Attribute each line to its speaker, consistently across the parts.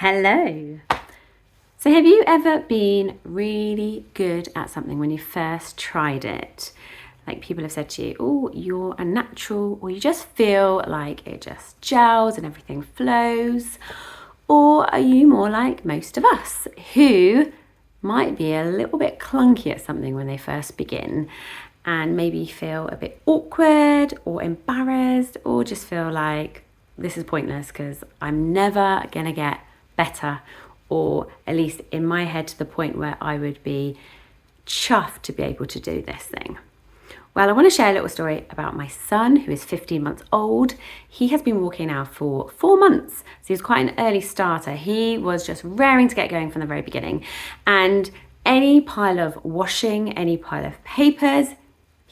Speaker 1: Hello. So have you ever been really good at something when you first tried it? Like people have said to you, oh, you're a natural, or you just feel like it just gels and everything flows? Or are you more like most of us who might be a little bit clunky at something when they first begin and maybe feel a bit awkward or embarrassed or just feel like this is pointless because I'm never gonna get better, or at least in my head to the point where I would be chuffed to be able to do this thing? Well, I want to share a little story about my son who is 15 months old. He has been walking now for 4 months. So he's quite an early starter. He was just raring to get going from the very beginning. And any pile of washing, any pile of papers,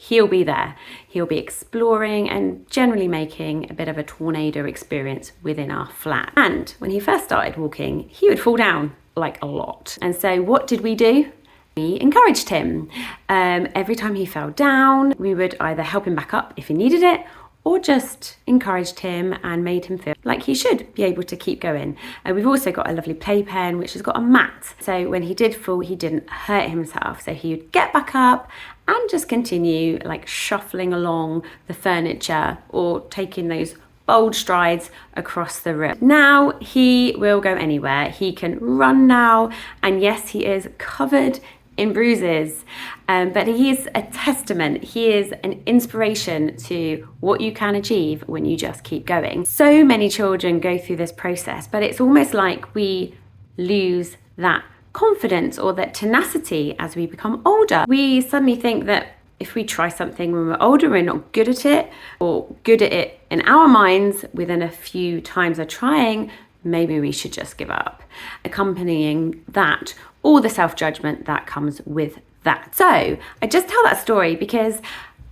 Speaker 1: he'll be there. He'll be exploring and generally making a bit of a tornado experience within our flat. And when he first started walking, he would fall down like a lot. And so what did we do? We encouraged him. Every time he fell down, we would either help him back up if he needed it, or just encouraged him and made him feel like he should be able to keep going. We've also got a lovely playpen which has got a mat. So when he did fall, he didn't hurt himself. So he would get back up and just continue like shuffling along the furniture or taking those bold strides across the room. Now he will go anywhere. He can run now. And yes, he is covered in bruises, but he is a testament. He is an inspiration to what you can achieve when you just keep going. So many children go through this process, but it's almost like we lose that confidence or that tenacity as we become older. We suddenly think that if we try something when we're older, we're not good at it, or good at it in our minds within a few times of trying, maybe we should just give up. Accompanying that, all the self-judgment that comes with that. So I just tell that story because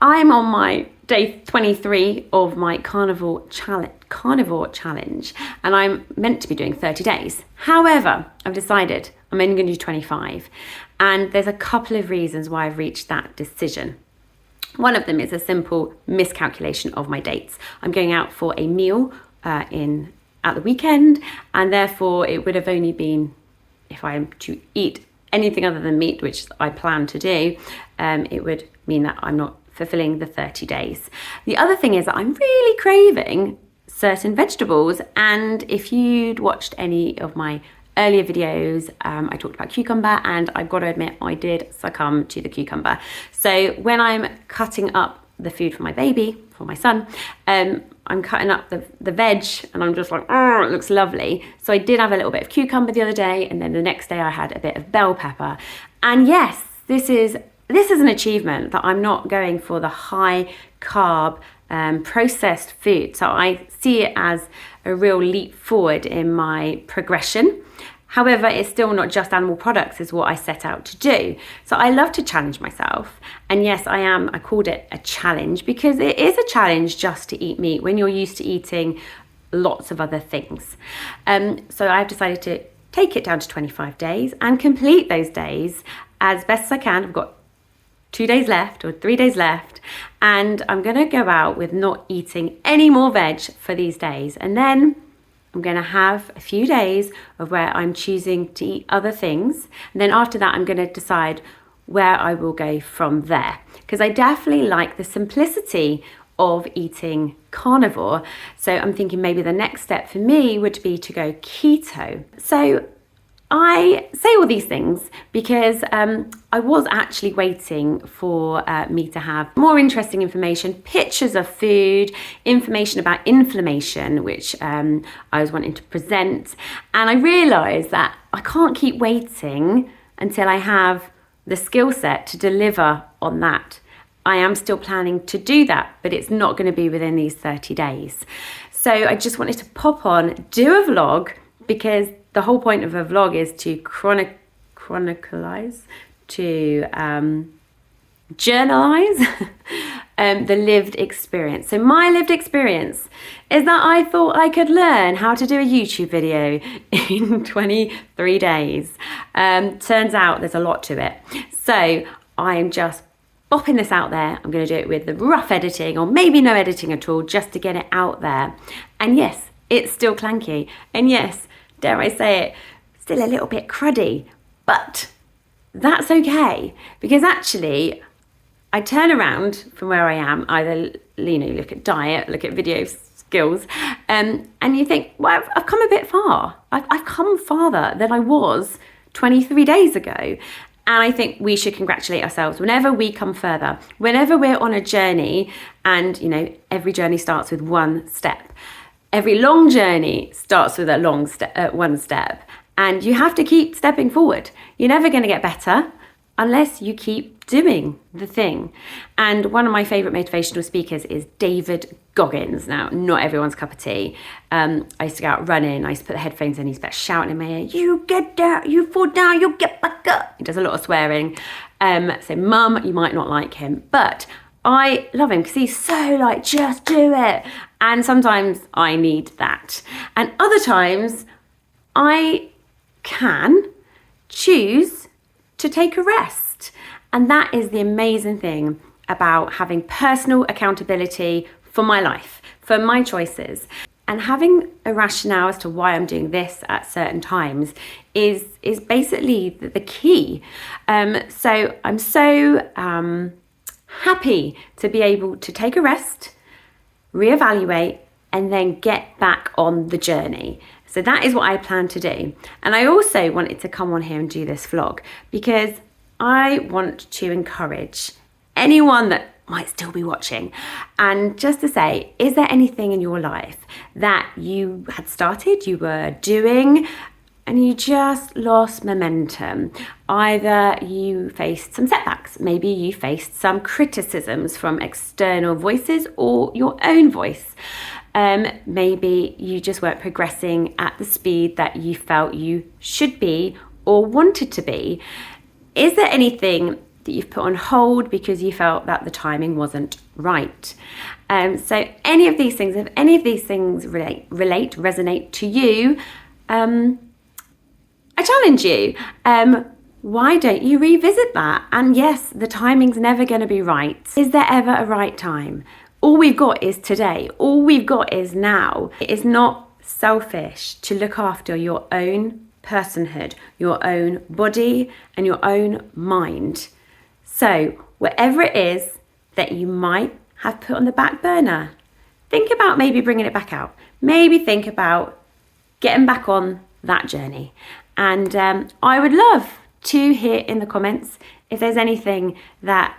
Speaker 1: I'm on my day 23 of my carnivore challenge, and I'm meant to be doing 30 days. However, I've decided I'm only going to do 25, and there's a couple of reasons why I've reached that decision. One of them is a simple miscalculation of my dates. I'm going out for a meal at the weekend, and therefore it would have only been, if I am to eat anything other than meat, which I plan to do, it would mean that I'm not fulfilling the 30 days. The other thing is that I'm really craving certain vegetables, and if you'd watched any of my earlier videos, I talked about cucumber, and I've got to admit I did succumb to the cucumber. So when I'm cutting up the food for my baby, for my son, I'm cutting up the veg, and I'm just like, oh, it looks lovely. So I did have a little bit of cucumber the other day, and then the next day I had a bit of bell pepper. And yes, this is an achievement, that I'm not going for the high carb processed food. So I see it as a real leap forward in my progression. However, it's still not just animal products is what I set out to do. So I love to challenge myself. And yes, I called it a challenge because it is a challenge just to eat meat when you're used to eating lots of other things. So I've decided to take it down to 25 days and complete those days as best as I can. I've got 2 days left or 3 days left, and I'm going to go out with not eating any more veg for these days. And then I'm going to have a few days of where I'm choosing to eat other things. And then after that, I'm going to decide where I will go from there. Because I definitely like the simplicity of eating carnivore. So I'm thinking maybe the next step for me would be to go keto. So I say all these things because I was actually waiting for me to have more interesting information, pictures of food, information about inflammation, which I was wanting to present. And I realised that I can't keep waiting until I have the skill set to deliver on that. I am still planning to do that, but it's not going to be within these 30 days. So I just wanted to pop on, do a vlog, because the whole point of a vlog is to chronicleize, to journalize the lived experience. So my lived experience is that I thought I could learn how to do a YouTube video in 23 days. Turns out there's a lot to it. So I'm just bopping this out there. I'm going to do it with the rough editing, or maybe no editing at all, just to get it out there. And yes, it's still clanky. And yes, dare I say it, still a little bit cruddy, but that's okay, because actually I turn around from where I am, either, look at diet, look at video skills, and you think, well, I've come a bit far. I've come farther than I was 23 days ago. And I think we should congratulate ourselves whenever we come further, whenever we're on a journey, and, every journey starts with one step. Every long journey starts with one step, and you have to keep stepping forward. You're never going to get better unless you keep doing the thing. And one of my favourite motivational speakers is David Goggins. Now, not everyone's cup of tea. I used to go out running, I used to put the headphones in, he used to shout in my ear, you get down, you fall down, you get back up. He does a lot of swearing. So mum, you might not like him, but I love him because he's so like, just do it. And sometimes I need that. And other times I can choose to take a rest. And that is the amazing thing about having personal accountability for my life, for my choices. And having a rationale as to why I'm doing this at certain times is basically the key. So I'm so happy to be able to take a rest, reevaluate, and then get back on the journey. So that is what I plan to do. And I also wanted to come on here and do this vlog because I want to encourage anyone that might still be watching, and just to say, is there anything in your life that you had started, you were doing, and you just lost momentum? Either you faced some setbacks, maybe you faced some criticisms from external voices or your own voice. Maybe you just weren't progressing at the speed that you felt you should be or wanted to be. Is there anything that you've put on hold because you felt that the timing wasn't right? So any of these things, if any of these things resonate to you, I challenge you. Why don't you revisit that? And yes, the timing's never going to be right. Is there ever a right time? All we've got is today. All we've got is now. It is not selfish to look after your own personhood, your own body, and your own mind. So whatever it is that you might have put on the back burner, think about maybe bringing it back out. Maybe think about getting back on that journey. And I would love to hear in the comments if there's anything that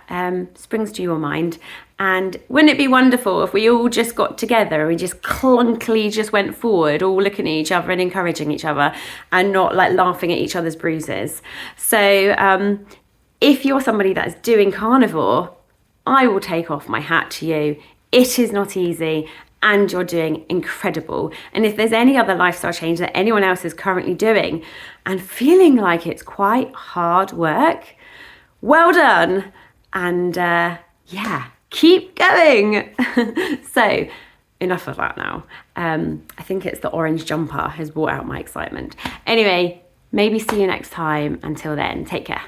Speaker 1: springs to your mind. And wouldn't it be wonderful if we all just got together and we just clunkily just went forward, all looking at each other and encouraging each other and not like laughing at each other's bruises. So if you're somebody that is doing carnivore, I will take off my hat to you. It is not easy and you're doing incredible. And if there's any other lifestyle change that anyone else is currently doing and feeling like it's quite hard work, well done. And keep going. So enough of that now. I think it's the orange jumper has brought out my excitement. Anyway, maybe see you next time. Until then, take care.